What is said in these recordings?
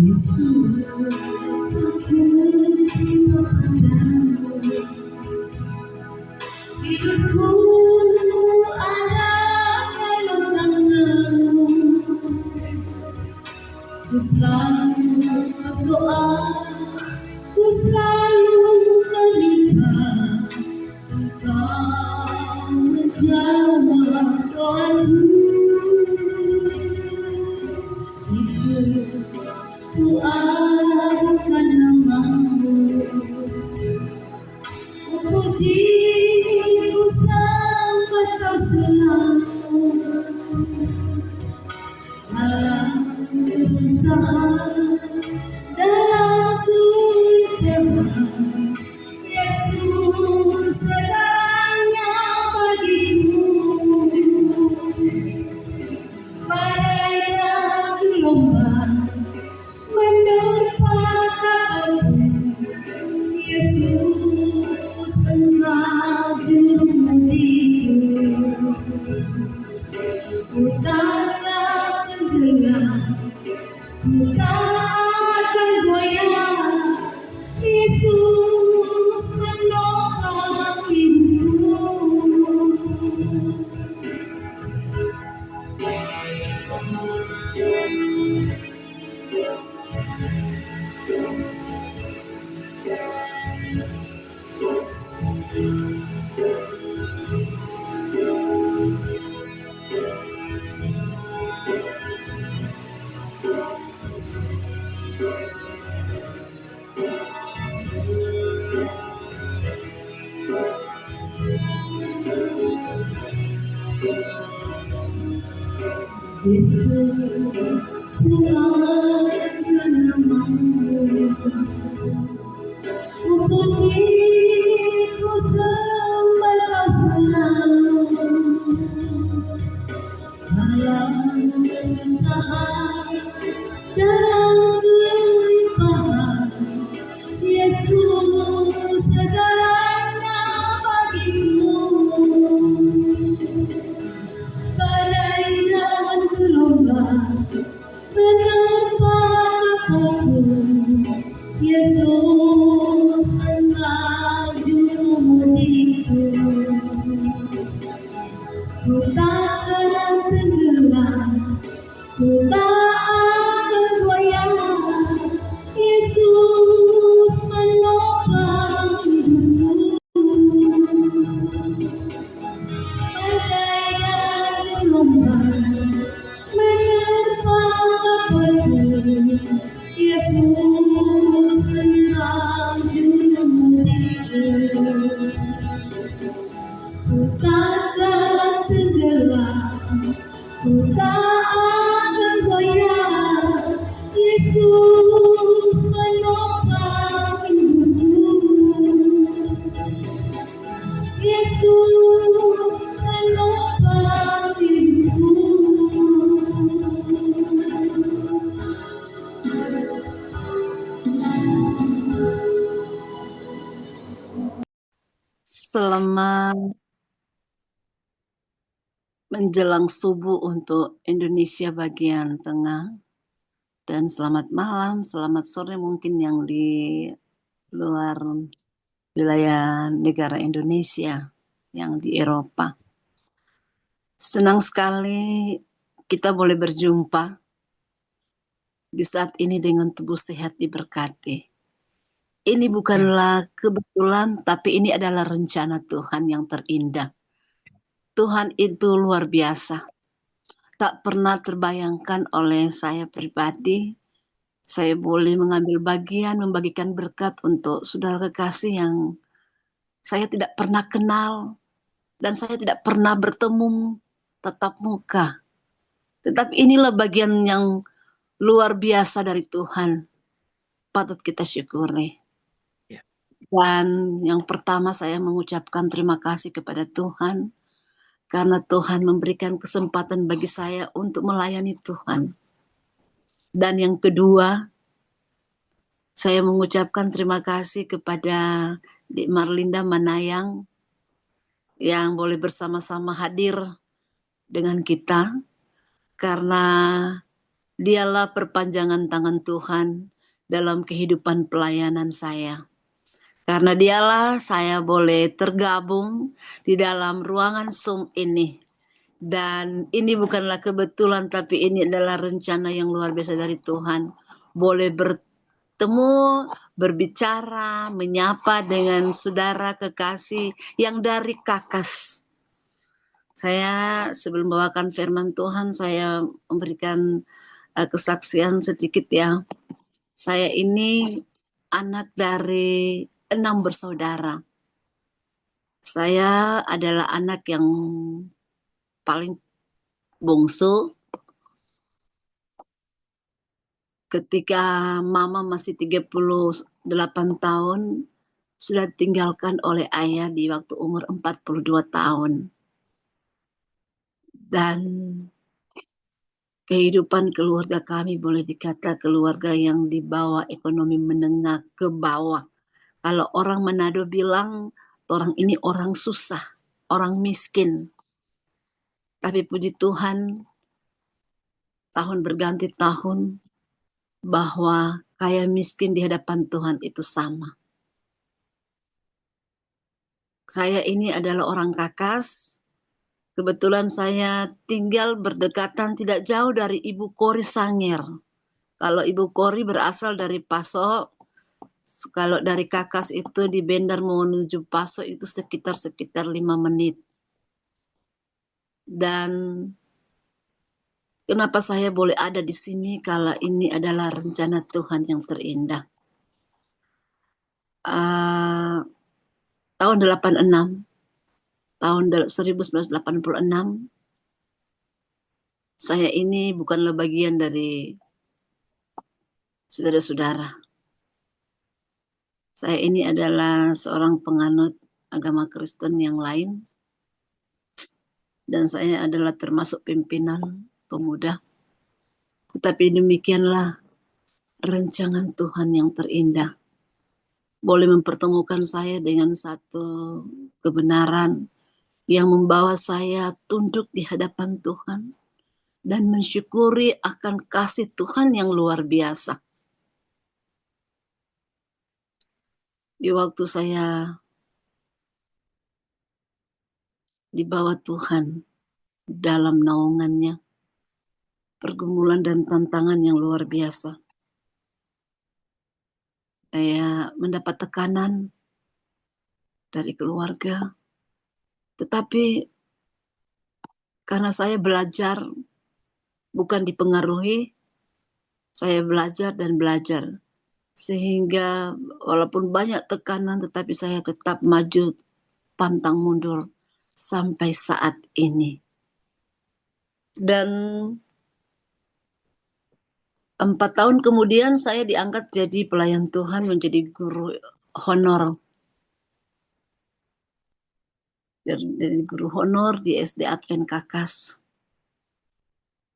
Yesus, aku cinta padamu. Hidupku ada dalam tanganmu. Ku selalu berdoa, ku selalu meminta Engkau menjawab doaku. Yesus, ku adukan namamu. Ku puji, ku sembah Kau selalu. Dalam kesusahan, dalam kegelapan, Yesus segalanya bagiku. Badai dan gelombang menerpa kapalku, Yesus Engkau juru mudiku. Ku takkan tenggelam, ku tak akan goyah, Yesus menopang hidupku. Yesus, ku adukan namamu. Ku puji, ku sembah Kau selalu. Dalam kesusahan, dalam kelimpahan, Yesus segalanya bagiku. Badai dan gelombang menerpa kapalku, Yesus Engkau juru mudiku. Ku takkan tenggelam, ku tak akan goyah, Yesus menopang hidupku. Badai dan gelombang menerpa kapalku, Yesus Engkau juru mudiku. Ku takkan tenggelam, ku tak akan goyah, Yesus menopang hidupku. Yesus menopang hidupku. Selamat menjelang subuh untuk Indonesia bagian tengah, dan selamat malam, selamat sore mungkin yang di luar wilayah negara Indonesia, yang di Eropa. Senang sekali kita boleh berjumpa di saat ini dengan tubuh sehat diberkati. Ini bukanlah kebetulan, tapi ini adalah rencana Tuhan yang terindah. Tuhan itu luar biasa. Tak pernah terbayangkan oleh saya pribadi, saya boleh mengambil bagian, membagikan berkat untuk saudara kekasih yang saya tidak pernah kenal, dan saya tidak pernah bertemu tatap muka. Tetapi inilah bagian yang luar biasa dari Tuhan. Patut kita syukuri. Dan yang pertama saya mengucapkan terima kasih kepada Tuhan, karena Tuhan memberikan kesempatan bagi saya untuk melayani Tuhan. Dan yang kedua, saya mengucapkan terima kasih kepada Dik Marlinda Manayang yang boleh bersama-sama hadir dengan kita, karena Dialah perpanjangan tangan Tuhan dalam kehidupan pelayanan saya. Karena dialah saya boleh tergabung di dalam ruangan Zoom ini. Dan ini bukanlah kebetulan, tapi ini adalah rencana yang luar biasa dari Tuhan. Boleh bertemu, berbicara, menyapa dengan saudara kekasih yang dari Kakas. Saya sebelum membawakan firman Tuhan, saya memberikan kesaksian sedikit ya. Saya ini anak dari 6 bersaudara. Saya adalah anak yang paling bungsu. Ketika mama masih 38 tahun, sudah ditinggalkan oleh ayah di waktu umur 42 tahun. Dan kehidupan keluarga kami boleh dikata keluarga yang di bawah ekonomi menengah ke bawah. Kalau orang Manado bilang, orang ini orang susah, orang miskin. Tapi puji Tuhan, tahun berganti tahun, bahwa kaya miskin di hadapan Tuhan itu sama. Saya ini adalah orang Kakas. Kebetulan saya tinggal berdekatan tidak jauh dari Ibu Kori Sangir. Kalau Ibu Kori berasal dari Paso, kalau dari Kakas itu di Bendar menuju Paso itu sekitar 5 menit. Dan kenapa saya boleh ada di sini kalau ini adalah rencana Tuhan yang terindah. Tahun 1986, saya ini bukanlah bagian dari saudara-saudara. Saya ini adalah seorang penganut agama Kristen yang lain. Dan saya adalah termasuk pimpinan pemuda. Tetapi demikianlah rancangan Tuhan yang terindah. Boleh mempertemukan saya dengan satu kebenaran yang membawa saya tunduk di hadapan Tuhan dan mensyukuri akan kasih Tuhan yang luar biasa. Di waktu saya dibawa Tuhan dalam naungannya, pergumulan dan tantangan yang luar biasa. Saya mendapat tekanan dari keluarga, tetapi karena saya belajar, bukan dipengaruhi, saya belajar dan belajar. Sehingga walaupun banyak tekanan, tetapi saya tetap maju, pantang mundur sampai saat ini. Dan 4 tahun kemudian saya diangkat jadi pelayan Tuhan, menjadi guru honor. Jadi guru honor di SD Advent Kakas.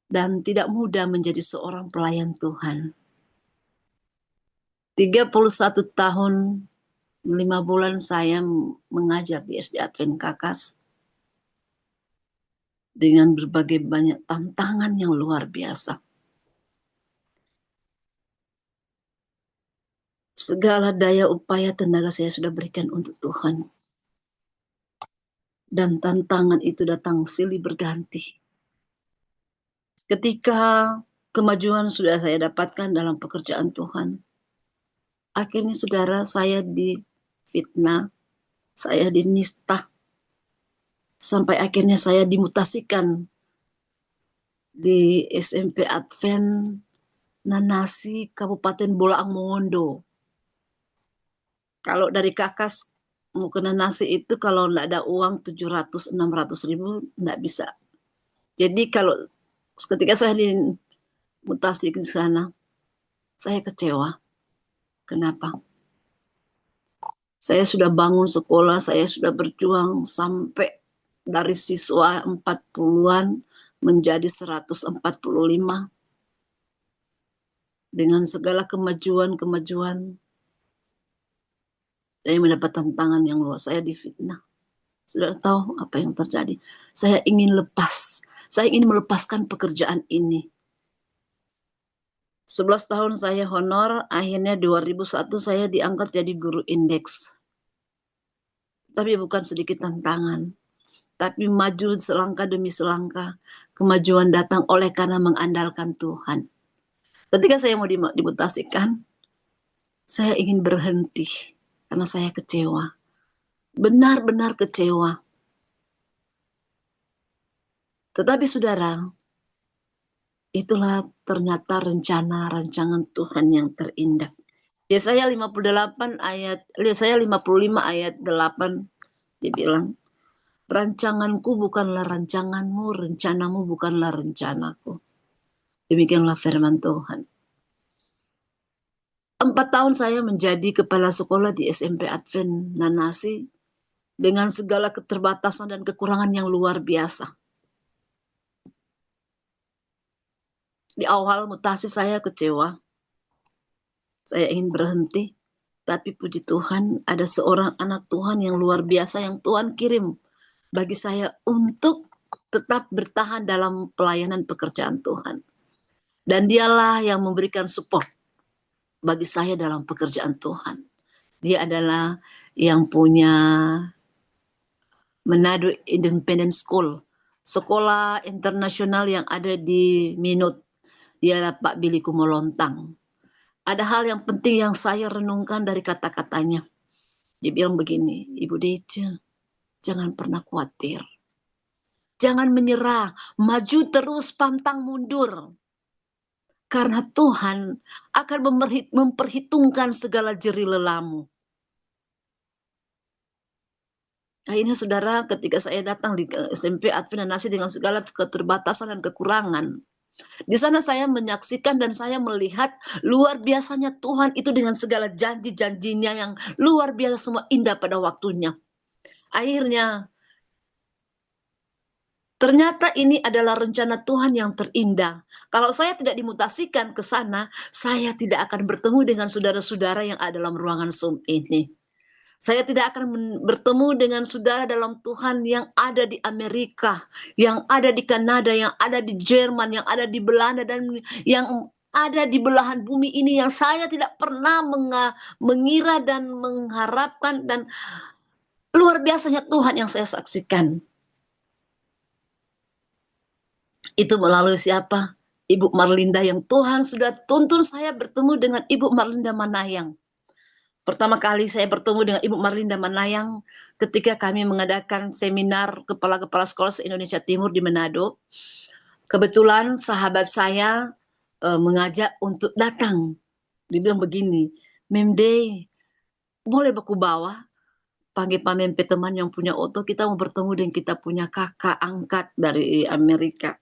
Dan tidak mudah menjadi seorang pelayan Tuhan. 31 tahun 5 bulan saya mengajar di SD Advent Kakas. Dengan berbagai banyak tantangan yang luar biasa. Segala daya upaya tenaga saya sudah berikan untuk Tuhan. Dan tantangan itu datang silih berganti. Ketika kemajuan sudah saya dapatkan dalam pekerjaan Tuhan, akhirnya saudara, saya difitnah, saya dinista, sampai akhirnya saya dimutasikan di SMP Advent Nanasi, Kabupaten Bolaang Mongondo. Kalau dari Kakas mau ke Nanasi itu kalau nggak ada uang 700-600 ribu nggak bisa. Jadi kalau ketika saya dimutasi ke sana, saya kecewa. Kenapa? Saya sudah bangun sekolah, saya sudah berjuang sampai dari siswa 40-an menjadi 145. Dengan segala kemajuan, saya mendapat tantangan yang luas. Saya difitnah. Sudah tahu apa yang terjadi. Saya ingin lepas. Saya ingin melepaskan pekerjaan ini. 11 tahun saya honor, akhirnya 2001 saya diangkat jadi guru indeks. Tapi bukan sedikit tantangan, tapi maju selangkah demi selangkah. Kemajuan datang oleh karena mengandalkan Tuhan. Ketika saya mau dimutasikan, saya ingin berhenti karena saya kecewa. Benar-benar kecewa. Tetapi saudara, itulah ternyata rencana rancangan Tuhan yang terindah. Yesaya 58 ayat, Yesaya 55 ayat 8, dia bilang, rancanganku bukanlah rancanganmu, rencanamu bukanlah rencanaku. Demikianlah firman Tuhan. 4 tahun saya menjadi kepala sekolah di SMP Advent Nanasi dengan segala keterbatasan dan kekurangan yang luar biasa. Di awal mutasi saya kecewa. Saya ingin berhenti. Tapi puji Tuhan ada seorang anak Tuhan yang luar biasa yang Tuhan kirim bagi saya untuk tetap bertahan dalam pelayanan pekerjaan Tuhan. Dan dialah yang memberikan support bagi saya dalam pekerjaan Tuhan. Dia adalah yang punya Manado Independent School, sekolah internasional yang ada di Minot. Dia adalah Pak Billy Kumolontang. Ada hal yang penting yang saya renungkan dari kata-katanya. Dia bilang begini, Ibu Dece, jangan pernah khawatir. Jangan menyerah, maju terus, pantang mundur. Karena Tuhan akan memperhitungkan segala jerih lelamu. Akhirnya saudara, ketika saya datang di SMP Advent Nanasi dengan segala keterbatasan dan kekurangan, di sana saya menyaksikan dan saya melihat luar biasanya Tuhan itu dengan segala janji-janjinya yang luar biasa, semua indah pada waktunya. Akhirnya, ternyata ini adalah rencana Tuhan yang terindah. Kalau saya tidak dimutasikan ke sana, saya tidak akan bertemu dengan saudara-saudara yang ada dalam ruangan Zoom ini. Saya tidak akan bertemu dengan saudara dalam Tuhan yang ada di Amerika, yang ada di Kanada, yang ada di Jerman, yang ada di Belanda, dan yang ada di belahan bumi ini yang saya tidak pernah mengira dan mengharapkan, dan luar biasanya Tuhan yang saya saksikan. Itu melalui siapa? Ibu Marlinda, yang Tuhan sudah tuntun saya bertemu dengan Ibu Marlinda Manayang. Pertama kali saya bertemu dengan Ibu Marlinda Manayang ketika kami mengadakan seminar kepala-kepala sekolah se-Indonesia Timur di Manado. Kebetulan sahabat saya mengajak untuk datang. Dia bilang begini, Memde, boleh baku bawa? Panggil pamempe teman yang punya oto, kita mau bertemu dengan kita punya kakak angkat dari Amerika.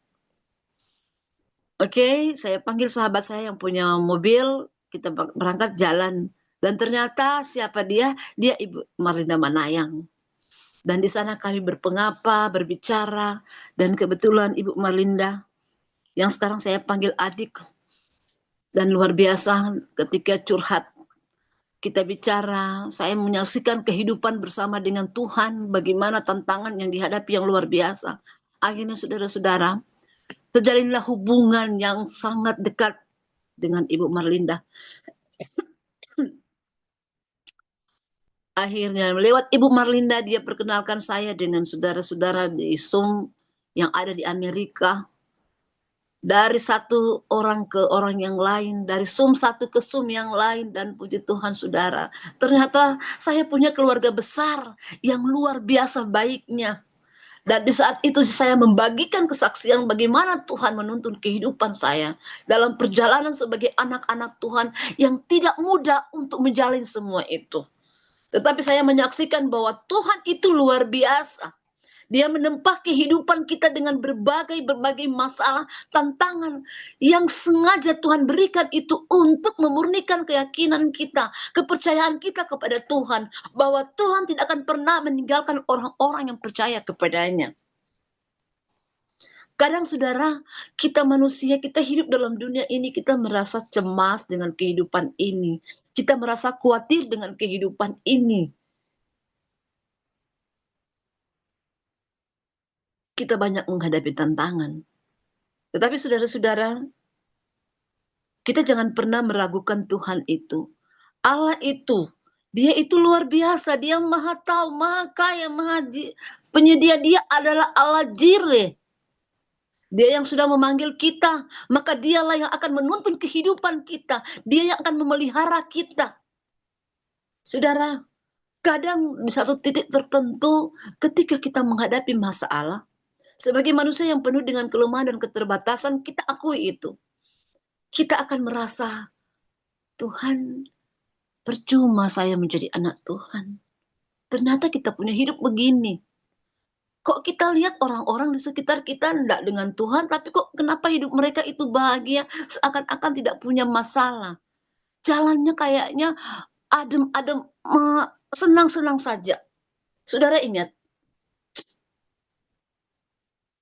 Oke, saya panggil sahabat saya yang punya mobil, kita berangkat jalan. Dan ternyata siapa dia? Dia Ibu Marlinda Manayang. Dan di sana kami berpengapa, berbicara. Dan kebetulan Ibu Marlinda, yang sekarang saya panggil adik. Dan luar biasa ketika curhat, kita bicara, saya menyaksikan kehidupan bersama dengan Tuhan, bagaimana tantangan yang dihadapi yang luar biasa. Akhirnya saudara-saudara, terjalinlah hubungan yang sangat dekat dengan Ibu Marlinda. Akhirnya lewat Ibu Marlinda dia perkenalkan saya dengan saudara-saudara di Zoom yang ada di Amerika. Dari satu orang ke orang yang lain, dari Zoom satu ke Zoom yang lain, dan puji Tuhan saudara, ternyata saya punya keluarga besar yang luar biasa baiknya. Dan di saat itu saya membagikan kesaksian bagaimana Tuhan menuntun kehidupan saya dalam perjalanan sebagai anak-anak Tuhan yang tidak mudah untuk menjalin semua itu. Tetapi saya menyaksikan bahwa Tuhan itu luar biasa. Dia menempa kehidupan kita dengan berbagai masalah, tantangan yang sengaja Tuhan berikan itu untuk memurnikan keyakinan kita, kepercayaan kita kepada Tuhan, bahwa Tuhan tidak akan pernah meninggalkan orang-orang yang percaya kepadanya. Kadang saudara, kita manusia, kita hidup dalam dunia ini, kita merasa cemas dengan kehidupan ini. Kita merasa khawatir dengan kehidupan ini. Kita banyak menghadapi tantangan. Tetapi saudara-saudara, Kita jangan pernah meragukan Tuhan itu. Allah itu, dia itu luar biasa. Dia maha tahu, maha kaya, penyedia. Dia adalah Allah Jireh. Dia yang sudah memanggil kita, maka dialah yang akan menuntun kehidupan kita. Dia yang akan memelihara kita. Saudara, kadang di satu titik tertentu ketika kita menghadapi masalah, sebagai manusia yang penuh dengan kelemahan dan keterbatasan, kita akui itu. Kita akan merasa, Tuhan, percuma saya menjadi anak Tuhan. Ternyata kita punya hidup begini. Kok kita lihat orang-orang di sekitar kita tidak dengan Tuhan, tapi kok kenapa hidup mereka itu bahagia, seakan-akan tidak punya masalah. Jalannya kayaknya adem-adem, senang-senang saja. Saudara ingat,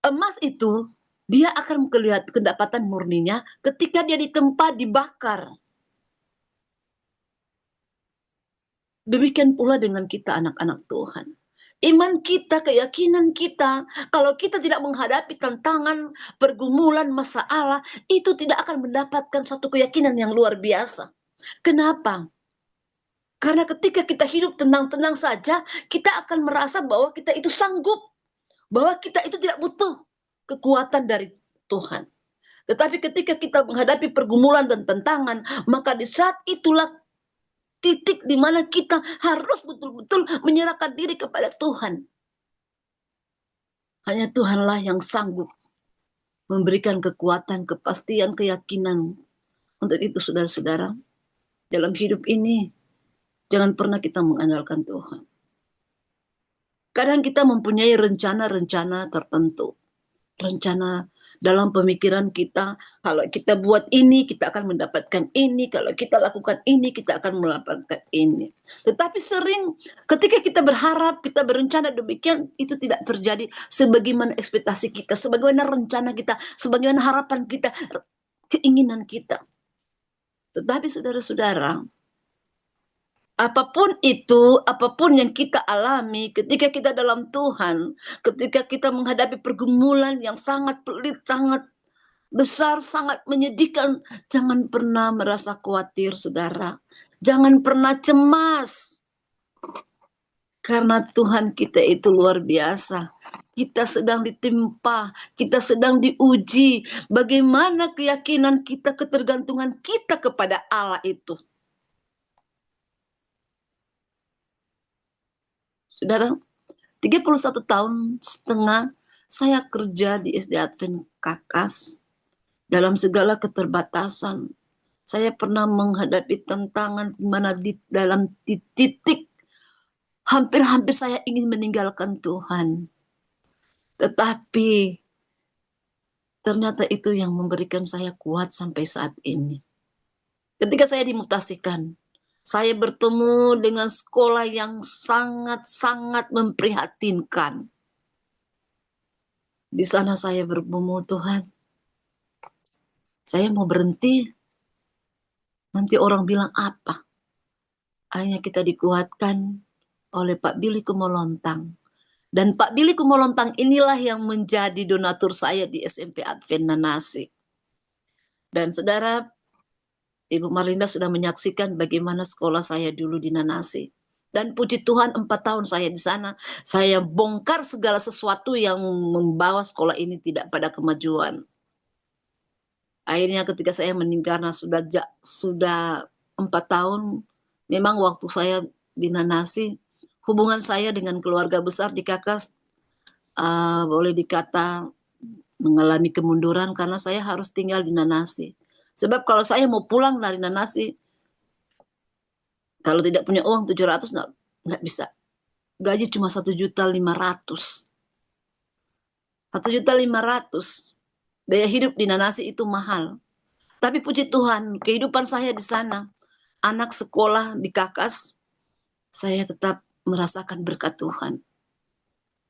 emas itu dia akan melihat kedapatan murninya ketika dia ditempa, dibakar. Demikian pula dengan kita anak-anak Tuhan. Iman kita, keyakinan kita, kalau kita tidak menghadapi tantangan, pergumulan, masalah, itu tidak akan mendapatkan satu keyakinan yang luar biasa. Kenapa? Karena ketika kita hidup tenang-tenang saja, kita akan merasa bahwa kita itu sanggup, bahwa kita itu tidak butuh kekuatan dari Tuhan. Tetapi ketika kita menghadapi pergumulan dan tantangan, maka di saat itulah titik di mana kita harus betul-betul menyerahkan diri kepada Tuhan. Hanya Tuhanlah yang sanggup memberikan kekuatan, kepastian, keyakinan. Untuk itu saudara-saudara, dalam hidup ini, jangan pernah kita mengandalkan Tuhan. Kadang kita mempunyai rencana-rencana tertentu. Rencana dalam pemikiran kita, kalau kita buat ini, kita akan mendapatkan ini. Kalau kita lakukan ini, kita akan mendapatkan ini. Tetapi sering ketika kita berharap, kita berencana demikian, itu tidak terjadi sebagaimana ekspektasi kita, sebagaimana rencana kita, sebagaimana harapan kita, keinginan kita. Tetapi saudara-saudara, apapun itu, apapun yang kita alami ketika kita dalam Tuhan, ketika kita menghadapi pergumulan yang sangat pelit, sangat besar, sangat menyedihkan, jangan pernah merasa khawatir, saudara. Jangan pernah cemas. Karena Tuhan kita itu luar biasa. Kita sedang ditimpa, kita sedang diuji. Bagaimana keyakinan kita, ketergantungan kita kepada Allah itu. Saudara, 31 tahun setengah saya kerja di SD Advent Kakas. Dalam segala keterbatasan, saya pernah menghadapi tantangan di mana dalam titik hampir-hampir saya ingin meninggalkan Tuhan. Tetapi ternyata itu yang memberikan saya kuat sampai saat ini. Ketika saya dimutasikan, saya bertemu dengan sekolah yang sangat-sangat memprihatinkan. Di sana saya bergumul, Tuhan, saya mau berhenti. Nanti orang bilang apa? Akhirnya kita dikuatkan oleh Pak Billy Kumolontang. Dan Pak Billy Kumolontang inilah yang menjadi donatur saya di SMP Advent Nanasi. Dan saudara, Ibu Marlinda sudah menyaksikan bagaimana sekolah saya dulu di Nanasi. Dan puji Tuhan 4 tahun saya di sana, saya bongkar segala sesuatu yang membawa sekolah ini tidak pada kemajuan. Akhirnya ketika saya meninggal, sudah 4 tahun, memang waktu saya di Nanasi, hubungan saya dengan keluarga besar di Kakas boleh dikata mengalami kemunduran karena saya harus tinggal di Nanasi. Sebab kalau saya mau pulang dari Nanasi, kalau tidak punya uang 700 nggak bisa. Gaji cuma 1.500.000. 1.500.000. Daya hidup di Nanasi itu mahal. Tapi puji Tuhan, kehidupan saya di sana, anak sekolah di Kakas, saya tetap merasakan berkat Tuhan.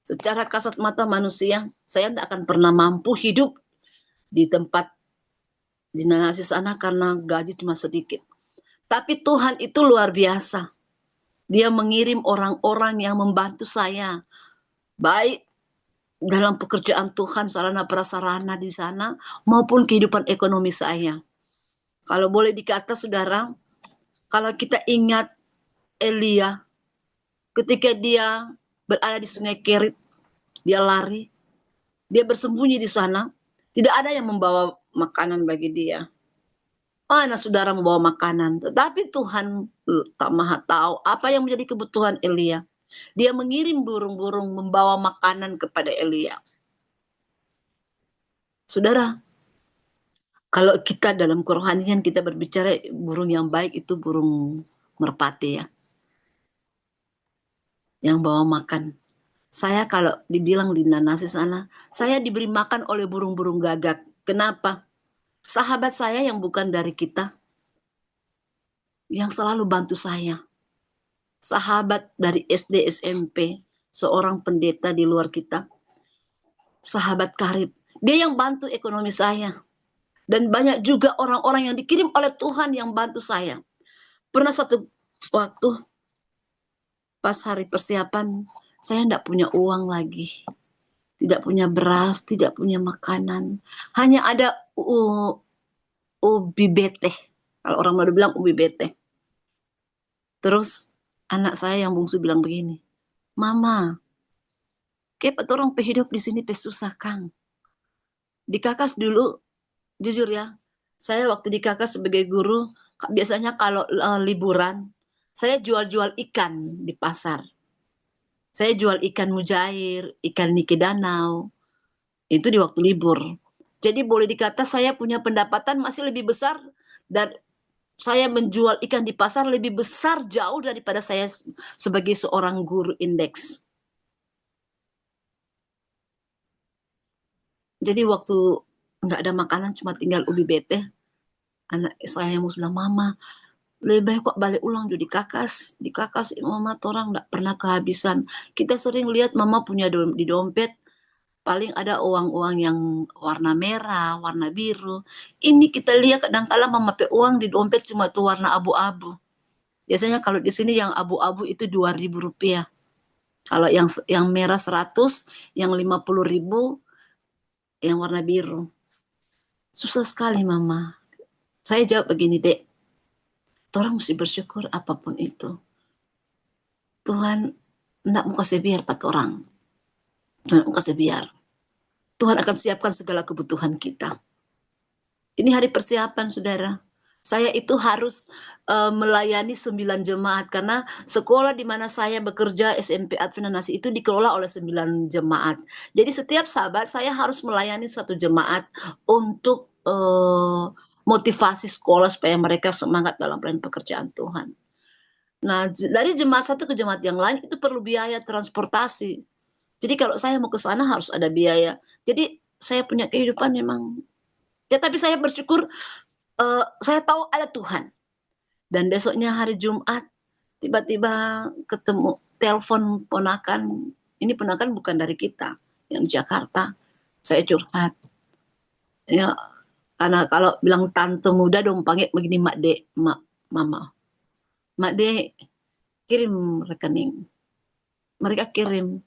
Secara kasat mata manusia, saya tidak akan pernah mampu hidup di tempat di Nanasi sana karena gaji cuma sedikit. Tapi Tuhan itu luar biasa. Dia mengirim orang-orang yang membantu saya. Baik dalam pekerjaan Tuhan, sarana prasarana di sana, maupun kehidupan ekonomi saya. Kalau boleh dikata saudara, kalau kita ingat Elia, ketika dia berada di sungai Kerit, dia lari, dia bersembunyi di sana, tidak ada yang membawa makanan bagi dia. Mana saudara membawa makanan? Tetapi Tuhan tak maha tahu apa yang menjadi kebutuhan Elia. Dia mengirim burung-burung membawa makanan kepada Elia. Saudara, kalau kita dalam kerohanian kita berbicara burung yang baik itu burung merpati ya, yang bawa makan. Saya kalau dibilang di Nanasi sana, saya diberi makan oleh burung-burung gagak. Kenapa? Sahabat saya yang bukan dari kita, yang selalu bantu saya. Sahabat dari SD, SMP, seorang pendeta di luar kita. Sahabat karib. Dia yang bantu ekonomi saya. Dan banyak juga orang-orang yang dikirim oleh Tuhan yang bantu saya. Pernah satu waktu, pas hari persiapan, saya tidak punya uang lagi. Tidak punya beras, tidak punya makanan. Hanya ada ubi bete. Kalau orang Melayu bilang ubi bete. Terus anak saya yang bungsu bilang begini, Mama, kayak orang hidup di sini susah Kang. Di Kakas dulu, jujur ya, saya waktu di Kakas sebagai guru, biasanya kalau liburan, saya jual-jual ikan di pasar. Saya jual ikan mujair, ikan niki danau, itu di waktu libur. Jadi boleh dikata saya punya pendapatan masih lebih besar dan saya menjual ikan di pasar lebih besar jauh daripada saya sebagai seorang guru indeks. Jadi waktu nggak ada makanan cuma tinggal ubi bete, anak saya yang bilang, Mama, lebih baik kok balik ulang di Kakas. Di Kakas Mama orang nggak pernah kehabisan. Kita sering lihat Mama punya di dompet, paling ada uang-uang yang warna merah, warna biru. Ini kita lihat kadang-kala Mama pakai uang di dompet cuma tuh warna abu-abu. Biasanya kalau di sini yang abu-abu itu Rp2.000. Kalau yang merah 100, yang 50.000, yang warna biru. Susah sekali Mama. Saya jawab begini, Dek. Orang mesti bersyukur apapun itu. Tuhan tidak mau kasih biar pat orang. Tuhan mau kasih biar. Tuhan akan siapkan segala kebutuhan kita. Ini hari persiapan, saudara. Saya itu harus melayani 9 jemaat karena sekolah di mana saya bekerja SMP Advent Nanasi itu dikelola oleh 9 jemaat. Jadi setiap sahabat saya harus melayani satu jemaat untuk motivasi sekolah supaya mereka semangat dalam pelayanan pekerjaan Tuhan. Nah, dari jemaat satu ke jemaat yang lain itu perlu biaya transportasi. Jadi kalau saya mau ke sana harus ada biaya. Jadi saya punya kehidupan memang ya, tapi saya bersyukur saya tahu ada Tuhan. Dan besoknya hari Jumat, tiba-tiba ketemu telepon ponakan. Ini ponakan bukan dari kita, yang di Jakarta. Saya curhat. Ya, karena kalau bilang tante muda dong, panggil begini Mak Dek, Mama. Mak Dek, kirim rekening. Mereka kirim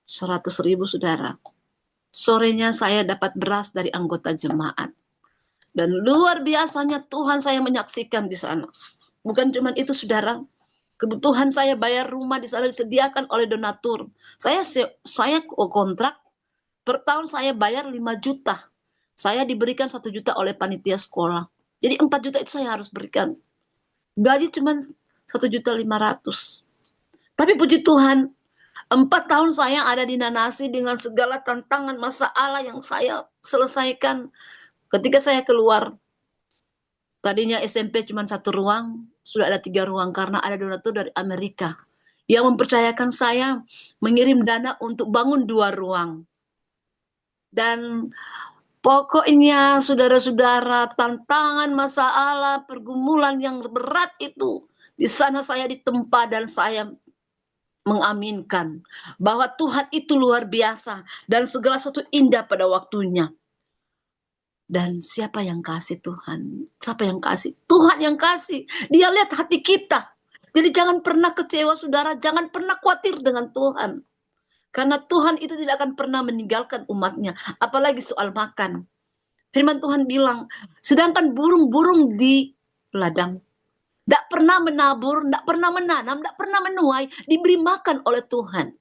100.000 saudara. Sorenya saya dapat beras dari anggota jemaat. Dan luar biasanya Tuhan saya menyaksikan di sana. Bukan cuma itu saudara, kebutuhan saya bayar rumah di sana disediakan oleh donatur. Saya kontrak, per tahun saya bayar 5 juta. Saya diberikan 1 juta oleh panitia sekolah. Jadi 4 juta itu saya harus berikan. Gaji cuma 1.500.000. Tapi puji Tuhan, 4 tahun saya ada di Nanasi dengan segala tantangan masalah yang saya selesaikan. Ketika saya keluar, tadinya SMP cuma 1 ruang, sudah ada 3 ruang karena ada donatur dari Amerika yang mempercayakan saya mengirim dana untuk bangun 2 ruang. Dan pokoknya saudara-saudara, tantangan, masalah, pergumulan yang berat itu, di sana saya ditempa dan saya mengaminkan bahwa Tuhan itu luar biasa dan segala sesuatu indah pada waktunya. Dan siapa yang kasih Tuhan? Siapa yang kasih? Tuhan yang kasih. Dia lihat hati kita. Jadi jangan pernah kecewa saudara. Jangan pernah khawatir dengan Tuhan. Karena Tuhan itu tidak akan pernah meninggalkan umatnya. Apalagi soal makan. Firman Tuhan bilang, sedangkan burung-burung di ladang tidak pernah menabur, tidak pernah menanam, tidak pernah menuai, diberi makan oleh Tuhan.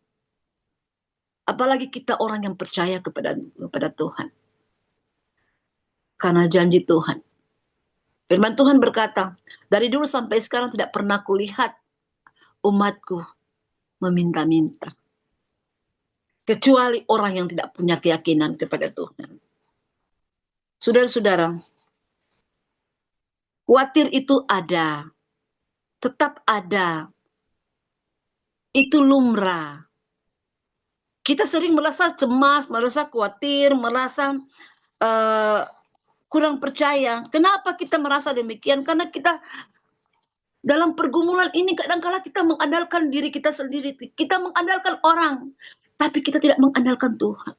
Apalagi kita orang yang percaya kepada Tuhan. Karena janji Tuhan. Firman Tuhan berkata, dari dulu sampai sekarang tidak pernah kulihat umatku meminta-minta. Kecuali orang yang tidak punya keyakinan kepada Tuhan. Saudara-saudara, khawatir itu ada. Tetap ada. Itu lumrah. Kita sering merasa cemas, merasa khawatir, merasa kurang percaya. Kenapa kita merasa demikian? Karena kita dalam pergumulan ini kadang-kala kita mengandalkan diri kita sendiri. Kita mengandalkan orang. Tapi kita tidak mengandalkan Tuhan.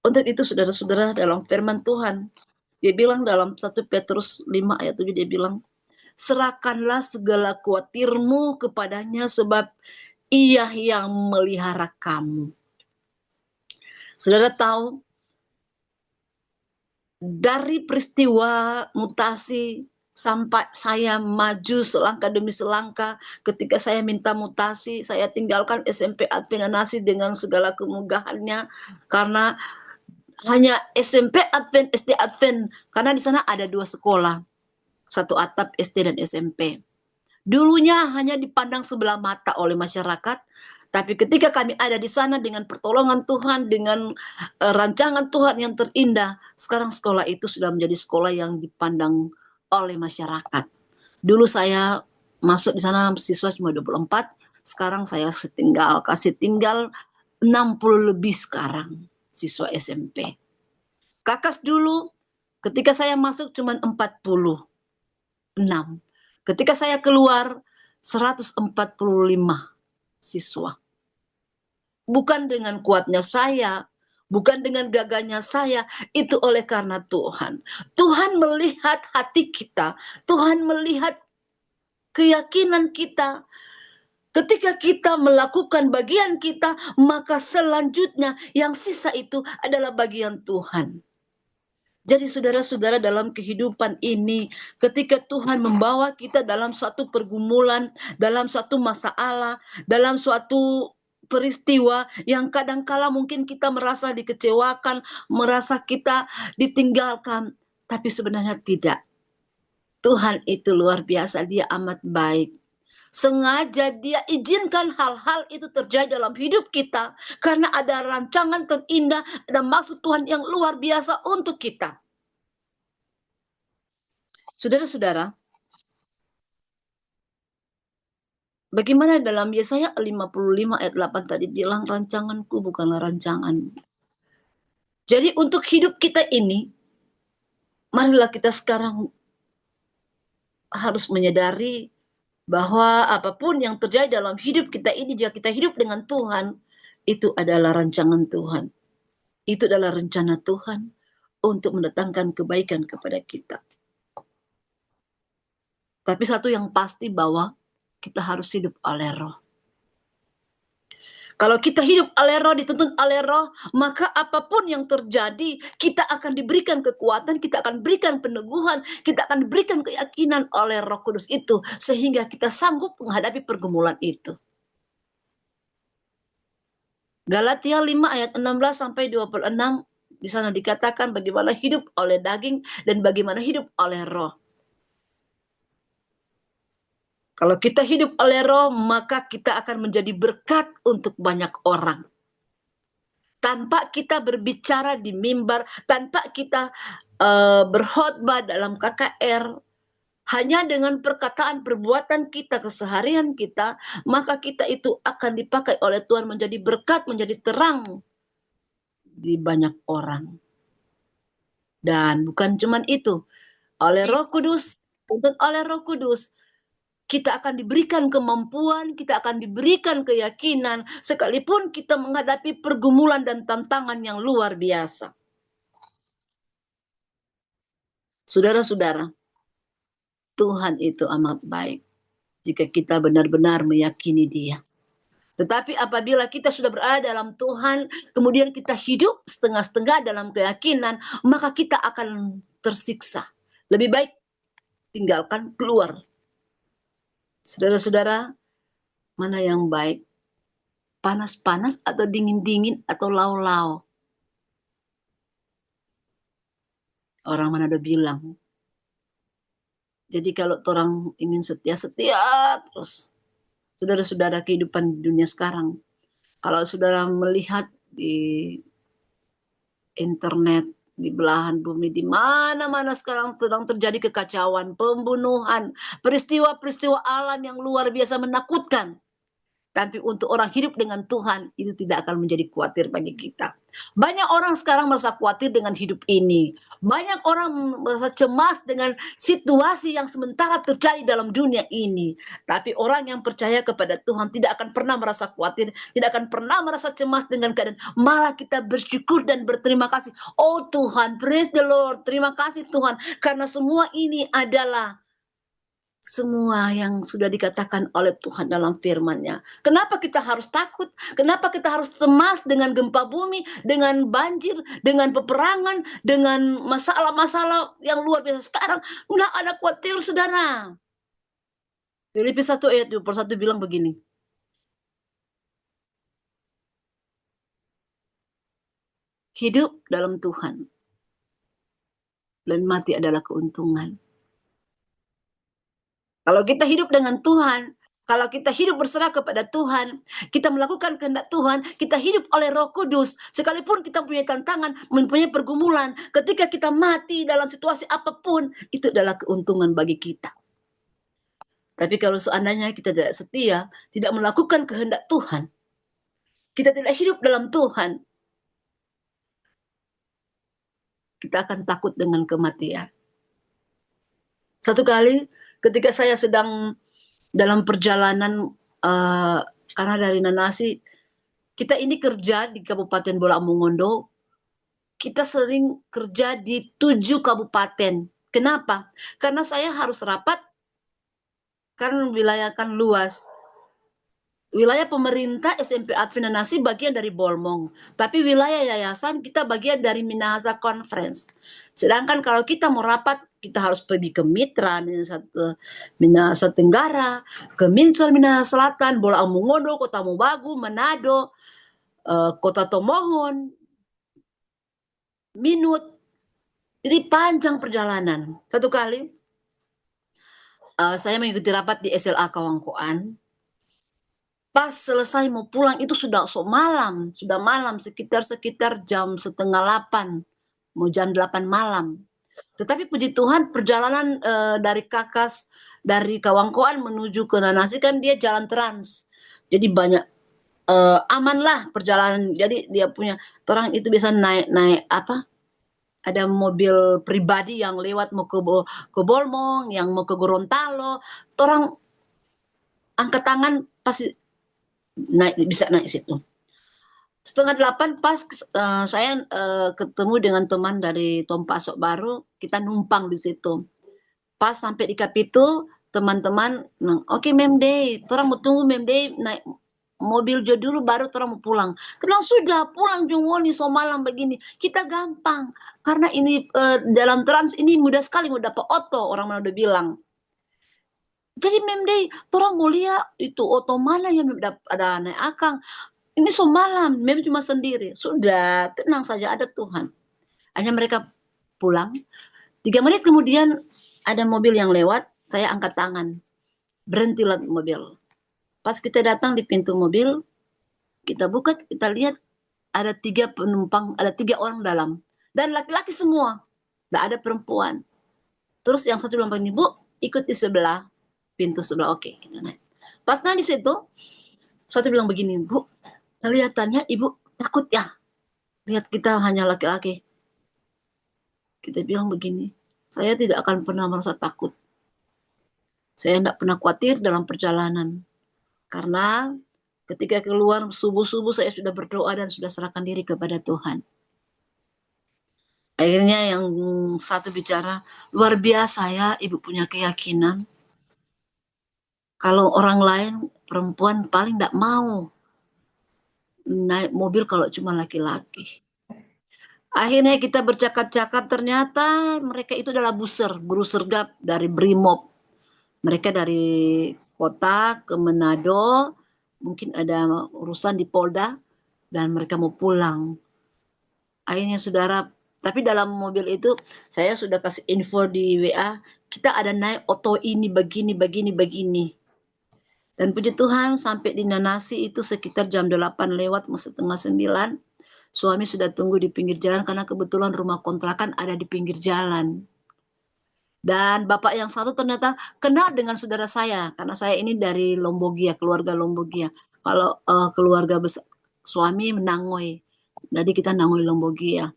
Untuk itu saudara-saudara, dalam firman Tuhan, dia bilang dalam 1 Petrus 5 ayat 7, dia bilang, serahkanlah segala khawatirmu kepadanya sebab ia yang melihara kamu. Saudara tahu, dari peristiwa mutasi sampai saya maju selangkah demi selangkah, ketika saya minta mutasi, saya tinggalkan SMP Advent Nasi dengan segala kemugahannya, karena hanya SMP Advent, SD Advent, karena di sana ada 2 sekolah, satu atap SD dan SMP. Dulunya hanya dipandang sebelah mata oleh masyarakat, tapi ketika kami ada di sana dengan pertolongan Tuhan, dengan rancangan Tuhan yang terindah, sekarang sekolah itu sudah menjadi sekolah yang dipandang oleh masyarakat. Dulu saya masuk di sana siswa cuma 24, sekarang saya kasih tinggal 60 lebih sekarang siswa SMP. Kakas dulu ketika saya masuk cuma 46. Ketika saya keluar 145 siswa. Bukan dengan kuatnya saya, bukan dengan gagahnya saya, itu oleh karena Tuhan. Tuhan melihat hati kita, Tuhan melihat keyakinan kita. Ketika kita melakukan bagian kita, maka selanjutnya yang sisa itu adalah bagian Tuhan. Jadi saudara-saudara, dalam kehidupan ini, ketika Tuhan membawa kita dalam suatu pergumulan, dalam suatu masalah, dalam suatu peristiwa yang kadangkala mungkin kita merasa dikecewakan, merasa kita ditinggalkan, tapi sebenarnya tidak. Tuhan itu luar biasa, dia amat baik. Sengaja dia izinkan hal-hal itu terjadi dalam hidup kita, karena ada rancangan terindah, ada maksud Tuhan yang luar biasa untuk kita. Saudara-saudara, bagaimana dalam Yesaya 55 ayat 8 tadi bilang, rancanganku bukanlah rancangan. Jadi untuk hidup kita ini, marilah kita sekarang harus menyadari bahwa apapun yang terjadi dalam hidup kita ini, jika kita hidup dengan Tuhan, itu adalah rancangan Tuhan. Itu adalah rencana Tuhan untuk mendatangkan kebaikan kepada kita. Tapi satu yang pasti bahwa kita harus hidup oleh Roh. Kalau kita hidup oleh Roh, dituntun oleh Roh, maka apapun yang terjadi, kita akan diberikan kekuatan, kita akan berikan peneguhan, kita akan diberikan keyakinan oleh Roh Kudus itu, sehingga kita sanggup menghadapi pergumulan itu. Galatia 5 ayat 16 sampai 26, di sana dikatakan bagaimana hidup oleh daging dan bagaimana hidup oleh Roh. Kalau kita hidup oleh Roh, maka kita akan menjadi berkat untuk banyak orang. Tanpa kita berbicara di mimbar, tanpa kita berkhotbah dalam KKR, hanya dengan perkataan perbuatan kita, keseharian kita, maka kita itu akan dipakai oleh Tuhan menjadi berkat, menjadi terang di banyak orang. Dan bukan cuma itu, oleh Roh Kudus, untuk oleh Roh Kudus, kita akan diberikan kemampuan, kita akan diberikan keyakinan, sekalipun kita menghadapi pergumulan dan tantangan yang luar biasa. Saudara-saudara, Tuhan itu amat baik jika kita benar-benar meyakini Dia. Tetapi apabila kita sudah berada dalam Tuhan, kemudian kita hidup setengah-setengah dalam keyakinan, maka kita akan tersiksa. Lebih baik tinggalkan, keluar. Saudara-saudara, mana yang baik? Panas-panas atau dingin-dingin atau lau-lau? Orang Manado bilang. Jadi kalau orang ingin setia-setia terus. Saudara-saudara, kehidupan dunia sekarang, kalau saudara melihat di internet, di belahan bumi, di mana-mana sekarang sedang terjadi kekacauan, pembunuhan, peristiwa-peristiwa alam yang luar biasa menakutkan. Tapi untuk orang hidup dengan Tuhan, itu tidak akan menjadi khawatir bagi kita. Banyak orang sekarang merasa khawatir dengan hidup ini. Banyak orang merasa cemas dengan situasi yang sementara terjadi dalam dunia ini. Tapi orang yang percaya kepada Tuhan tidak akan pernah merasa khawatir, tidak akan pernah merasa cemas dengan keadaan. Malah kita bersyukur dan berterima kasih. Oh Tuhan, praise the Lord. Terima kasih Tuhan. Karena semua ini adalah semua yang sudah dikatakan oleh Tuhan dalam firman-Nya. Kenapa kita harus takut? Kenapa kita harus cemas dengan gempa bumi, dengan banjir, dengan peperangan, dengan masalah-masalah yang luar biasa sekarang? Nggak ada khawatir, saudara. Filipi 1 ayat 21 bilang begini. Hidup dalam Tuhan dan mati adalah keuntungan. Kalau kita hidup dengan Tuhan, kalau kita hidup berserah kepada Tuhan, kita melakukan kehendak Tuhan, kita hidup oleh Roh Kudus, sekalipun kita punya tantangan, mempunyai pergumulan, ketika kita mati dalam situasi apapun, itu adalah keuntungan bagi kita. Tapi kalau seandainya kita tidak setia, tidak melakukan kehendak Tuhan, kita tidak hidup dalam Tuhan, kita akan takut dengan kematian. Satu kali ketika saya sedang dalam perjalanan, karena dari Nanasi, kita ini kerja di Kabupaten Bola Mongondo, kita sering kerja di 7 kabupaten. Kenapa? Karena saya harus rapat, karena wilayah kan luas. Wilayah pemerintah SMP Advent Nanasi bagian dari Bolmong, tapi wilayah yayasan kita bagian dari Minahasa Conference. Sedangkan kalau kita mau rapat, kita harus pergi ke Mitra, Minahasa Tenggara, ke Minsel, Minahasa Selatan, Bola Mongondo, Kota Mobagu, Manado, Kota Tomohon, Minut. Jadi panjang perjalanan. Satu kali, saya mengikuti rapat di SLA Kawangkoan. Pas selesai mau pulang itu sudah malam, sekitar jam 7:30, mau jam 8 malam. Tetapi puji Tuhan perjalanan dari Kakas, dari Kawangkoan menuju ke Nanasi kan dia jalan trans. Jadi banyak aman lah perjalanan. Jadi dia punya, orang itu bisa naik apa? Ada mobil pribadi yang lewat mau ke Bolmong, yang mau ke Gorontalo. Orang angkat tangan pasti bisa naik situ. 7:30 pas saya ketemu dengan teman dari Tompasok Baru, kita numpang di situ. Pas sampai di Kapitu, teman-teman, oke Memday, orang mau tunggu Memday naik mobil jo dulu baru orang mau pulang. Bilang sudah pulang Jungwoni so malam begini. Kita gampang karena ini jalan trans ini mudah sekali mau dapat oto, orang mana udah bilang. Jadi Memday, orang mulia itu oto mana yang ada naik akang. Ini so malam, Mem cuma sendiri. Sudah, tenang saja, ada Tuhan. Hanya mereka pulang. 3 menit kemudian ada mobil yang lewat, saya angkat tangan. Berhentilah mobil. Pas kita datang di pintu mobil, kita buka, kita lihat ada 3 penumpang, ada 3 orang dalam. Dan laki-laki semua, tidak ada perempuan. Terus yang satu bilang, Bu, ikut di sebelah, pintu sebelah, oke, kita naik. Pas di situ, satu bilang begini, Bu, kelihatannya ibu takut ya, lihat kita hanya laki-laki. Kita bilang begini, saya tidak akan pernah merasa takut. Saya tidak pernah khawatir dalam perjalanan. Karena ketika keluar subuh-subuh saya sudah berdoa dan sudah serahkan diri kepada Tuhan. Akhirnya yang satu bicara, luar biasa ya ibu punya keyakinan. Kalau orang lain, perempuan paling tidak mau naik mobil kalau cuma laki-laki. Akhirnya kita bercakap-cakap, ternyata mereka itu adalah guru sergap dari Brimob. Mereka dari kota ke Manado, mungkin ada urusan di Polda, dan mereka mau pulang. Akhirnya saudara, tapi dalam mobil itu saya sudah kasih info di WA, kita ada naik oto ini, begini, begini, begini. Dan puji Tuhan sampai di Nanasi itu sekitar jam 8 lewat, mau setengah 9. Suami sudah tunggu di pinggir jalan karena kebetulan rumah kontrakan ada di pinggir jalan. Dan bapak yang satu ternyata kenal dengan saudara saya, karena saya ini dari Lombogia, keluarga Lombogia. Kalau keluarga besar, suami Nangoy, jadi kita Nangoy Lombogia.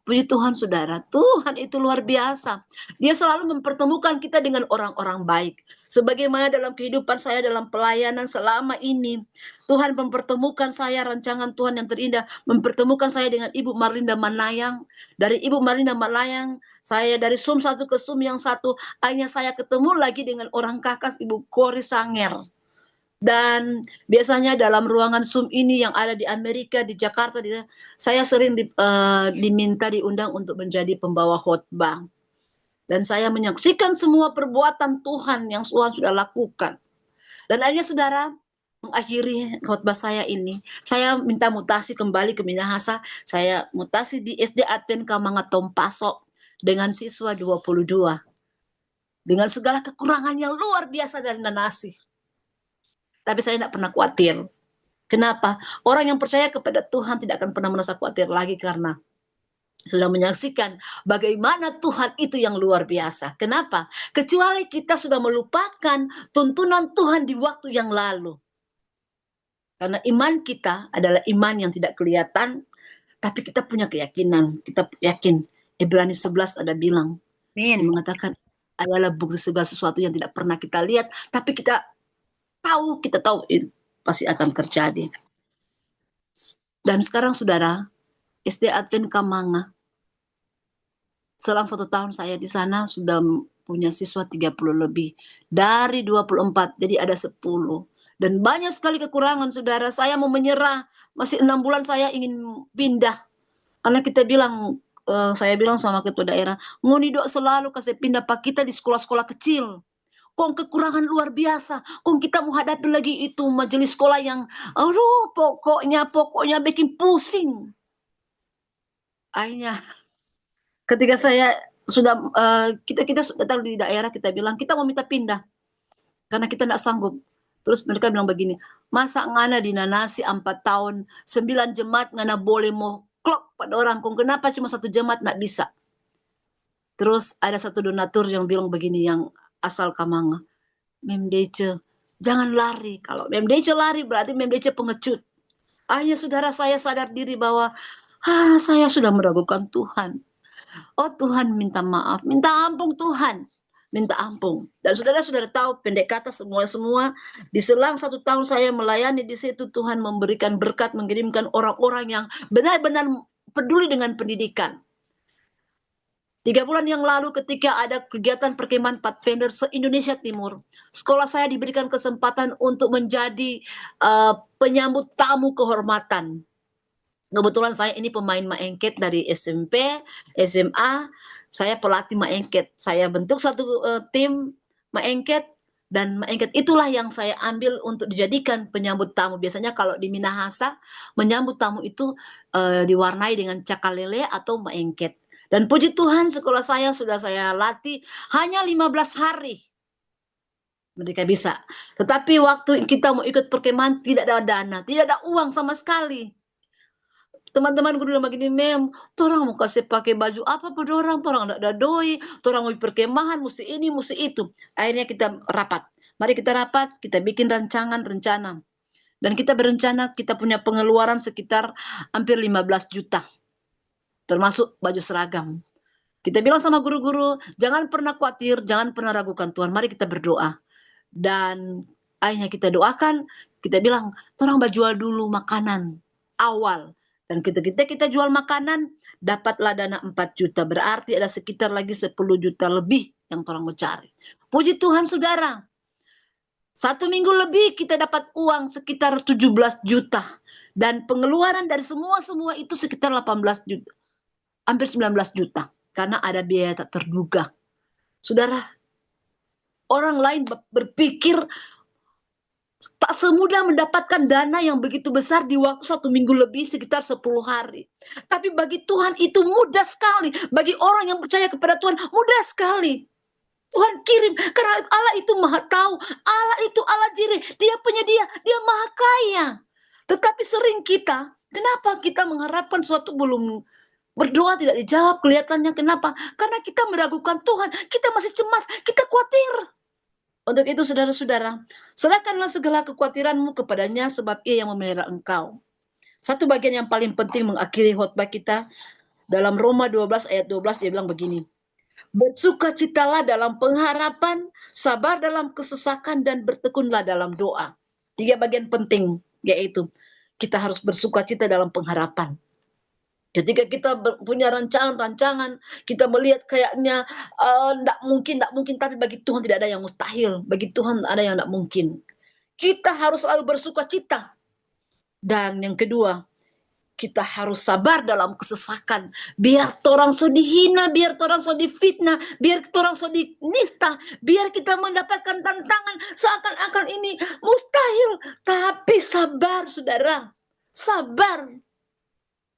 Puji Tuhan saudara, Tuhan itu luar biasa. Dia selalu mempertemukan kita dengan orang-orang baik. Sebagaimana dalam kehidupan saya dalam pelayanan selama ini, Tuhan mempertemukan saya, rancangan Tuhan yang terindah, mempertemukan saya dengan Ibu Marlinda Manayang. Dari Ibu Marlinda Manayang, saya dari SUM satu ke SUM yang satu, akhirnya saya ketemu lagi dengan orang Kakas, Ibu Kori Sanger. Dan biasanya dalam ruangan Zoom ini yang ada di Amerika, di Jakarta, saya sering diminta diundang untuk menjadi pembawa khotbah. Dan saya menyaksikan semua perbuatan Tuhan yang Tuhan sudah lakukan. Dan akhirnya saudara, mengakhiri khotbah saya ini, saya minta mutasi kembali ke Minahasa. Saya mutasi di SD Advent Kamanga Tompaso dengan siswa 22. Dengan segala kekurangan yang luar biasa dari Nanasi. Tapi saya tidak pernah khawatir. Kenapa? Orang yang percaya kepada Tuhan tidak akan pernah merasa khawatir lagi karena sudah menyaksikan bagaimana Tuhan itu yang luar biasa. Kenapa? Kecuali kita sudah melupakan tuntunan Tuhan di waktu yang lalu. Karena iman kita adalah iman yang tidak kelihatan, tapi kita punya keyakinan. Kita yakin. Ibrani 11 ada bilang. Dia mengatakan adalah bukti segala sesuatu yang tidak pernah kita lihat, tapi kita tahu itu pasti akan terjadi. Dan sekarang saudara, SD Advent Kamanga, selang 1 tahun saya di sana sudah punya siswa 30 lebih. Dari 24, jadi ada 10. Dan banyak sekali kekurangan saudara, saya mau menyerah. Masih 6 bulan saya ingin pindah. Karena kita bilang, saya bilang sama ketua daerah, Ngoni dok selalu kasih pindah pak kita di sekolah-sekolah kecil. Kong kekurangan luar biasa. Kong kita menghadapi lagi itu majelis sekolah yang, aduh pokoknya bikin pusing. Akhirnya, ketika saya sudah, kita sudah tahu di daerah, kita bilang, kita mau minta pindah. Karena kita tidak sanggup. Terus mereka bilang begini, masa ngana di Nanasi 4 tahun, 9 jemaat ngana boleh mau klop pada orang. Kong kenapa cuma 1 jemaat tidak bisa? Terus ada satu donatur yang bilang begini, yang asal Kamanga, Mem Dece, jangan lari. Kalau Mem Dece lari berarti Mem Dece pengecut. Akhirnya saudara saya sadar diri bahwa saya sudah meragukan Tuhan. Oh Tuhan, minta maaf, minta ampun Tuhan, minta ampun. Dan saudara-saudara tahu pendek kata semua di selang 1 tahun saya melayani di situ, Tuhan memberikan berkat, mengirimkan orang-orang yang benar-benar peduli dengan pendidikan. 3 bulan yang lalu ketika ada kegiatan perkemahan Pathfinder se-Indonesia Timur, sekolah saya diberikan kesempatan untuk menjadi penyambut tamu kehormatan. Kebetulan saya ini pemain maengket dari SMP, SMA, saya pelatih maengket. Saya bentuk satu tim maengket, dan maengket itulah yang saya ambil untuk dijadikan penyambut tamu. Biasanya kalau di Minahasa, menyambut tamu itu diwarnai dengan cakalele atau maengket. Dan puji Tuhan sekolah saya sudah saya latih hanya 15 hari. Mereka bisa. Tetapi waktu kita mau ikut perkemahan tidak ada dana, tidak ada uang sama sekali. Teman-teman guru bilang begini, Mem, torang mau kasih pakai baju apa pada orang, torang ada doi, torang mau perkemahan, mesti ini, mesti itu. Akhirnya kita rapat. Mari kita rapat, kita bikin rencana. Dan kita berencana, kita punya pengeluaran sekitar hampir 15 juta. Termasuk baju seragam. Kita bilang sama guru-guru, jangan pernah khawatir, jangan pernah ragukan Tuhan, mari kita berdoa. Dan akhirnya kita doakan, kita bilang, torang jual dulu makanan awal. Dan kita jual makanan, dapatlah dana 4 juta. Berarti ada sekitar lagi 10 juta lebih yang torang mau cari. Puji Tuhan saudara. 1 minggu lebih kita dapat uang sekitar 17 juta. Dan pengeluaran dari semua itu sekitar 18 juta, hampir 19 juta. Karena ada biaya tak terduga. Saudara, orang lain berpikir tak semudah mendapatkan dana yang begitu besar di waktu 1 minggu lebih, sekitar 10 hari. Tapi bagi Tuhan itu mudah sekali. Bagi orang yang percaya kepada Tuhan, mudah sekali. Tuhan kirim, karena Allah itu maha tahu. Allah itu Allah jireh, Dia penyedia, Dia maha kaya. Tetapi sering kita, kenapa kita mengharapkan sesuatu belum berdoa tidak dijawab kelihatannya? Kenapa? Karena kita meragukan Tuhan, kita masih cemas, kita khawatir. Untuk itu saudara-saudara, serahkanlah segala kekhawatiranmu kepadanya sebab Ia yang memelihara engkau. Satu bagian yang paling penting mengakhiri khotbah kita dalam Roma 12 ayat 12, dia bilang begini. Bersukacitalah dalam pengharapan, sabar dalam kesesakan, dan bertekunlah dalam doa. 3 bagian penting, yaitu kita harus bersukacita dalam pengharapan. Ketika kita punya rancangan, kita melihat kayaknya tidak mungkin, tapi bagi Tuhan tidak ada yang mustahil. Bagi Tuhan ada yang tidak mungkin. Kita harus selalu bersukacita. Dan yang kedua, kita harus sabar dalam kesesakan. Biar orang so dihina, biar orang so difitnah, biar orang so dinista, biar kita mendapatkan tantangan seakan-akan ini mustahil. Tapi sabar, saudara. Sabar.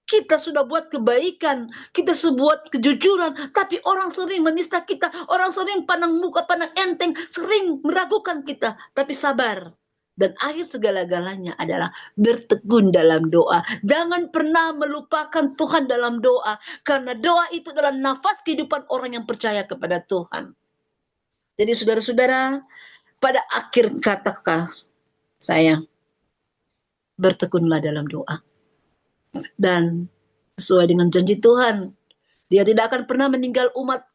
Kita sudah buat kebaikan, kita sudah buat kejujuran, tapi orang sering menista kita, orang sering pandang muka, pandang enteng, sering meragukan kita. Tapi sabar. Dan akhir segala-galanya adalah bertekun dalam doa. Jangan pernah melupakan Tuhan dalam doa. Karena doa itu adalah nafas kehidupan orang yang percaya kepada Tuhan. Jadi saudara-saudara, pada akhir kata saya, bertekunlah dalam doa. Dan sesuai dengan janji Tuhan, Dia tidak akan pernah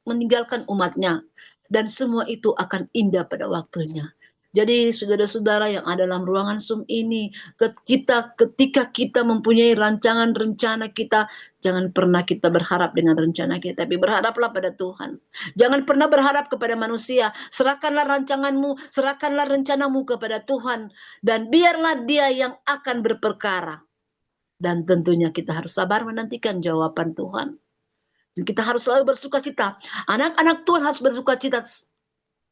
meninggalkan umatnya. Dan semua itu akan indah pada waktunya. Jadi saudara-saudara yang ada dalam ruangan Zoom ini, ketika kita mempunyai rancangan rencana kita, jangan pernah kita berharap dengan rencana kita, tapi berharaplah pada Tuhan. Jangan pernah berharap kepada manusia. Serahkanlah rancanganmu, serahkanlah rencanamu kepada Tuhan, dan biarlah Dia yang akan berperkara. Dan tentunya kita harus sabar menantikan jawaban Tuhan. Dan kita harus selalu bersukacita. Anak-anak Tuhan harus bersukacita.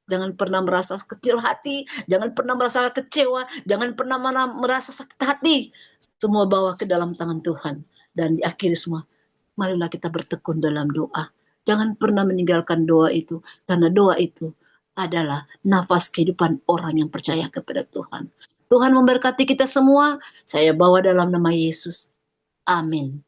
Jangan pernah merasa kecil hati, jangan pernah merasa kecewa, jangan pernah merasa sakit hati. Semua bawa ke dalam tangan Tuhan. Dan diakhiri semua, marilah kita bertekun dalam doa. Jangan pernah meninggalkan doa itu, karena doa itu adalah nafas kehidupan orang yang percaya kepada Tuhan. Tuhan memberkati kita semua, saya bawa dalam nama Yesus. Amin.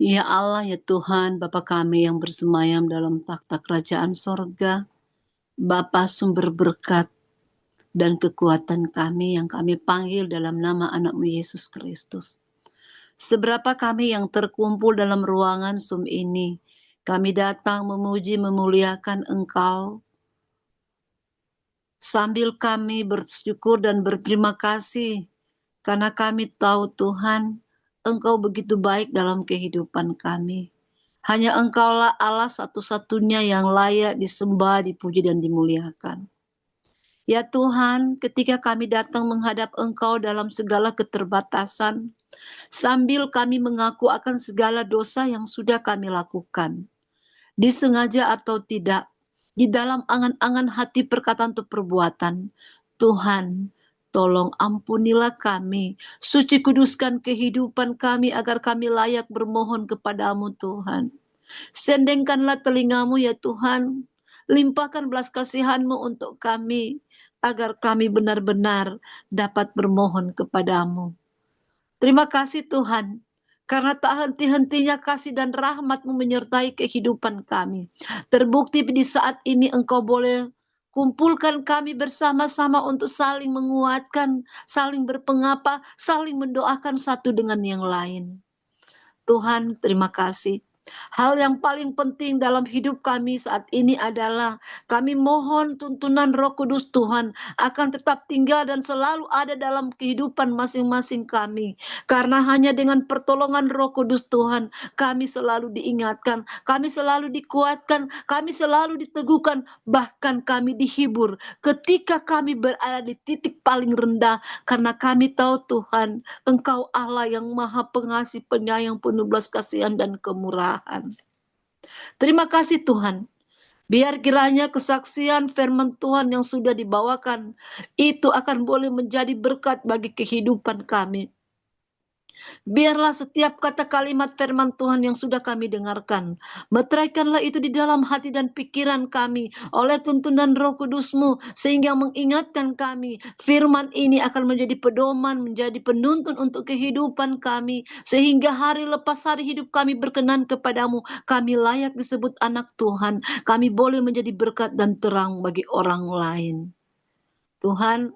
Ya Allah, ya Tuhan, Bapa kami yang bersemayam dalam takhta kerajaan sorga, Bapa sumber berkat dan kekuatan kami yang kami panggil dalam nama anak-Mu Yesus Kristus. Seberapa kami yang terkumpul dalam ruangan Zoom ini, kami datang memuji memuliakan Engkau, sambil kami bersyukur dan berterima kasih, karena kami tahu Tuhan, Engkau begitu baik dalam kehidupan kami. Hanya Engkaulah Allah satu-satunya yang layak disembah, dipuji, dan dimuliakan. Ya Tuhan, ketika kami datang menghadap Engkau dalam segala keterbatasan, sambil kami mengaku akan segala dosa yang sudah kami lakukan, disengaja atau tidak, di dalam angan-angan hati, perkataan atau perbuatan, Tuhan, tolong ampunilah kami, suci kuduskan kehidupan kami agar kami layak bermohon kepadamu Tuhan. Sendengkanlah telingamu ya Tuhan, limpahkan belas kasihan-Mu untuk kami, agar kami benar-benar dapat bermohon kepadamu. Terima kasih Tuhan, karena tak henti-hentinya kasih dan rahmat-Mu menyertai kehidupan kami. Terbukti di saat ini Engkau boleh kumpulkan kami bersama-sama untuk saling menguatkan, saling berpengapa, saling mendoakan satu dengan yang lain. Tuhan, terima kasih. Hal yang paling penting dalam hidup kami saat ini adalah kami mohon tuntunan Roh Kudus Tuhan akan tetap tinggal dan selalu ada dalam kehidupan masing-masing kami. Karena hanya dengan pertolongan Roh Kudus Tuhan kami selalu diingatkan, kami selalu dikuatkan, kami selalu diteguhkan, bahkan kami dihibur ketika kami berada di titik paling rendah. Karena kami tahu Tuhan, Engkau Allah yang Maha Pengasih, Penyayang, penuh belas kasihan dan kemurahan. Terima kasih Tuhan. Biar kiranya kesaksian firman Tuhan yang sudah dibawakan itu akan boleh menjadi berkat bagi kehidupan kami. Biarlah setiap kata kalimat firman Tuhan yang sudah kami dengarkan, meteraikanlah itu di dalam hati dan pikiran kami oleh tuntunan Roh Kudus-Mu, sehingga mengingatkan kami firman ini akan menjadi pedoman, menjadi penuntun untuk kehidupan kami, sehingga hari lepas hari hidup kami berkenan kepadamu. Kami layak disebut anak Tuhan, kami boleh menjadi berkat dan terang bagi orang lain. Tuhan,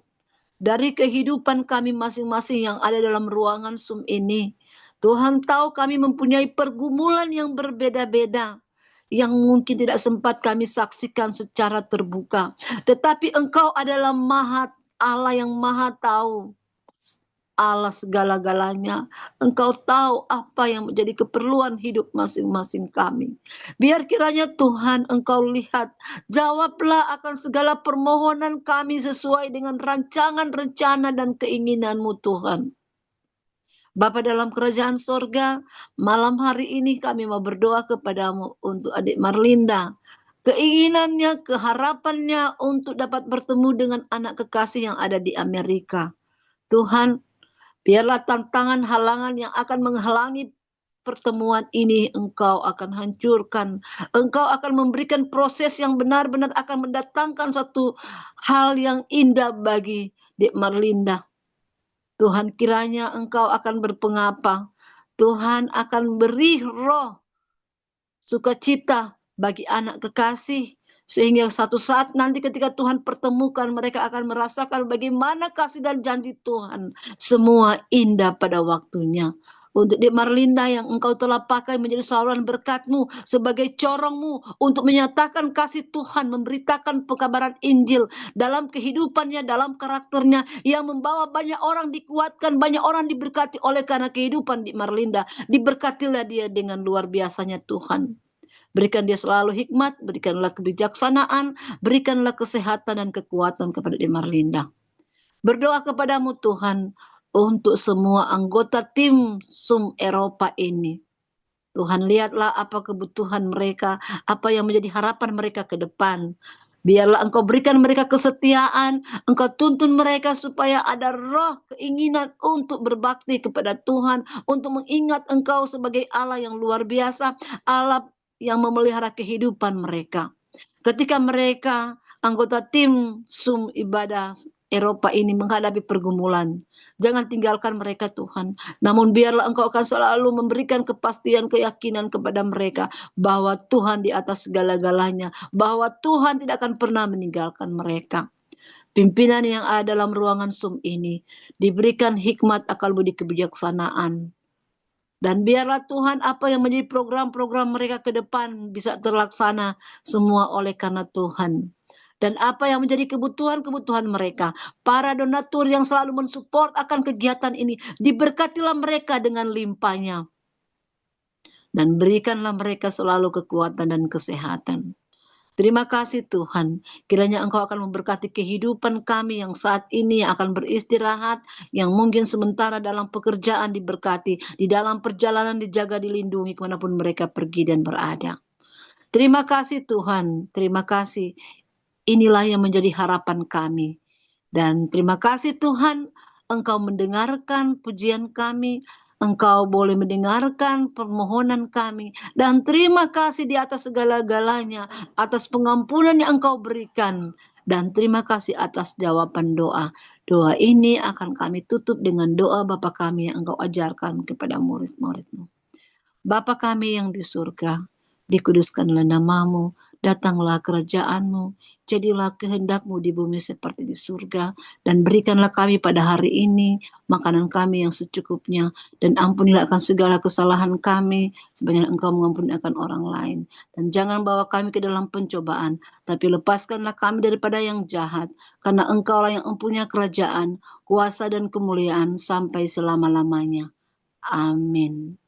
dari kehidupan kami masing-masing yang ada dalam ruangan Zoom ini, Tuhan tahu kami mempunyai pergumulan yang berbeda-beda, yang mungkin tidak sempat kami saksikan secara terbuka. Tetapi Engkau adalah Allah yang maha tahu, Allah segala-galanya. Engkau tahu apa yang menjadi keperluan hidup masing-masing kami. Biar kiranya Tuhan Engkau lihat, jawablah akan segala permohonan kami sesuai dengan rancangan, rencana, dan keinginan-Mu Tuhan. Bapa dalam kerajaan sorga, malam hari ini kami mau berdoa kepadamu untuk adik Marlinda. Keinginannya, keharapannya untuk dapat bertemu dengan anak kekasih yang ada di Amerika. Tuhan, biarlah tantangan halangan yang akan menghalangi pertemuan ini Engkau akan hancurkan. Engkau akan memberikan proses yang benar-benar akan mendatangkan satu hal yang indah bagi Dek Marlinda. Tuhan, kiranya Engkau akan berpengapa. Tuhan akan beri roh sukacita bagi anak kekasih, sehingga satu saat nanti ketika Tuhan pertemukan, mereka akan merasakan bagaimana kasih dan janji Tuhan. Semua indah pada waktunya. Untuk Dek Marlinda yang Engkau telah pakai menjadi saluran berkat-Mu, sebagai corong-Mu untuk menyatakan kasih Tuhan, memberitakan pekabaran Injil dalam kehidupannya, dalam karakternya, yang membawa banyak orang dikuatkan, banyak orang diberkati oleh karena kehidupan Dek Marlinda. Diberkatilah dia dengan luar biasanya Tuhan. Berikan dia selalu hikmat, berikanlah kebijaksanaan, berikanlah kesehatan dan kekuatan kepada Dek Marlinda. Berdoa kepadamu Tuhan untuk semua anggota tim Zoom Eropa ini. Tuhan, lihatlah apa kebutuhan mereka, apa yang menjadi harapan mereka ke depan. Biarlah Engkau berikan mereka kesetiaan, Engkau tuntun mereka supaya ada roh keinginan untuk berbakti kepada Tuhan, untuk mengingat Engkau sebagai Allah yang luar biasa, Allah yang memelihara kehidupan mereka. Ketika mereka anggota tim Zoom ibadah Eropa ini menghadapi pergumulan. Jangan tinggalkan mereka Tuhan. Namun biarlah Engkau akan selalu memberikan kepastian, keyakinan kepada mereka bahwa Tuhan di atas segala-galanya, bahwa Tuhan tidak akan pernah meninggalkan mereka. Pimpinan yang ada dalam ruangan Zoom ini diberikan hikmat, akal budi, kebijaksanaan. Dan biarlah Tuhan apa yang menjadi program-program mereka ke depan bisa terlaksana semua oleh karena Tuhan. Dan apa yang menjadi kebutuhan-kebutuhan mereka, para donatur yang selalu mensupport akan kegiatan ini, diberkatilah mereka dengan limpahnya. Dan berikanlah mereka selalu kekuatan dan kesehatan. Terima kasih Tuhan, kiranya Engkau akan memberkati kehidupan kami yang saat ini akan beristirahat, yang mungkin sementara dalam pekerjaan diberkati, di dalam perjalanan dijaga, dilindungi kemanapun mereka pergi dan berada. Terima kasih Tuhan, terima kasih. Inilah yang menjadi harapan kami. Dan terima kasih Tuhan, Engkau mendengarkan pujian kami, Engkau boleh mendengarkan permohonan kami. Dan terima kasih di atas segala-galanya, atas pengampunan yang Engkau berikan. Dan terima kasih atas jawaban doa. Doa ini akan kami tutup dengan doa Bapa kami yang Engkau ajarkan kepada murid-murid-Mu. Bapa kami yang di surga, dikuduskanlah namamu, datanglah kerajaan-Mu, jadilah kehendak-Mu di bumi seperti di surga, dan berikanlah kami pada hari ini makanan kami yang secukupnya, dan ampunilah akan segala kesalahan kami, sebagaimana Engkau mengampuni akan orang lain. Dan jangan bawa kami ke dalam pencobaan, tapi lepaskanlah kami daripada yang jahat, karena Engkaulah yang mempunyai kerajaan, kuasa dan kemuliaan sampai selama-lamanya. Amin.